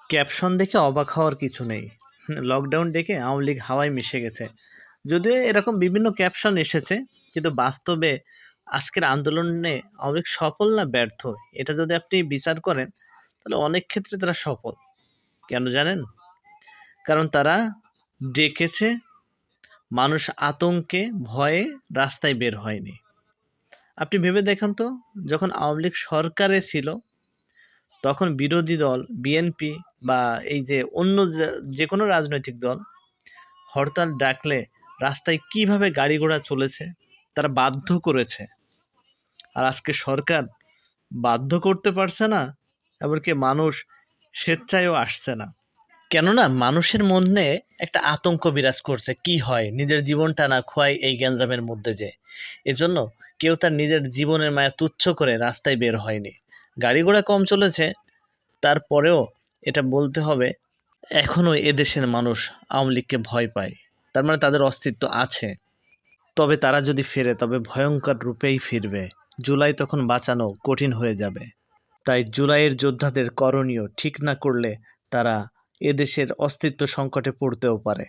Caption দেখে অবাক হওয়ার কিছু নেই। লকডাউন ডেকে আওয়ামী লীগ হাওয়ায় মিশে গেছে। যদিও এরকম বিভিন্ন ক্যাপশন এসেছে, কিন্তু বাস্তবে আজকের আন্দোলনে আওয়ামী লীগ সফল না ব্যর্থ, এটা যদি আপনি বিচার করেন তাহলে অনেক ক্ষেত্রে তারা সফল। কেন জানেন? কারণ তারা ডেকেছে, মানুষ আতঙ্কে ভয়ে রাস্তায় বের হয়নি। আপনি ভেবে দেখেন তো, যখন আওয়ামী লীগ সরকারে ছিল তখন বিরোধী দল বিএনপি বা এই যে অন্য যে কোনো রাজনৈতিক দল হরতাল ডাকলে রাস্তায় কিভাবে গাড়ি ঘোড়া চলেছে, তারা বাধ্য করেছে। আর আজকে সরকার বাধ্য করতে পারছে না, এমনকি মানুষ স্বেচ্ছায়ও আসছে না। কেননা মানুষের মনে একটা আতঙ্ক বিরাজ করছে, কি হয় নিজের জীবনটা না খোয়াই এই গ্যাঞ্জামের মধ্যে যে। এজন্য কেউ তার নিজের জীবনের মায়া তুচ্ছ করে রাস্তায় বের হয়নি। গাড়ি ঘোড়া কম চলেছে, তারপরেও এটা বলতে হবে, এখনো এদেশের মানুষ আওয়ামী লীগকে ভয় পায়। তার মানে তাদের অস্তিত্ব আছে। তবে তারা যদি ফেরে তবে ভয়ঙ্কর রূপেই ফিরবে। জুলাই তখন বাঁচানো কঠিন হয়ে যাবে। তাই জুলাইয়ের যোদ্ধাদের করণীয় ঠিক না করলে তারা এদেশের অস্তিত্ব সংকটে পড়তেও পারে।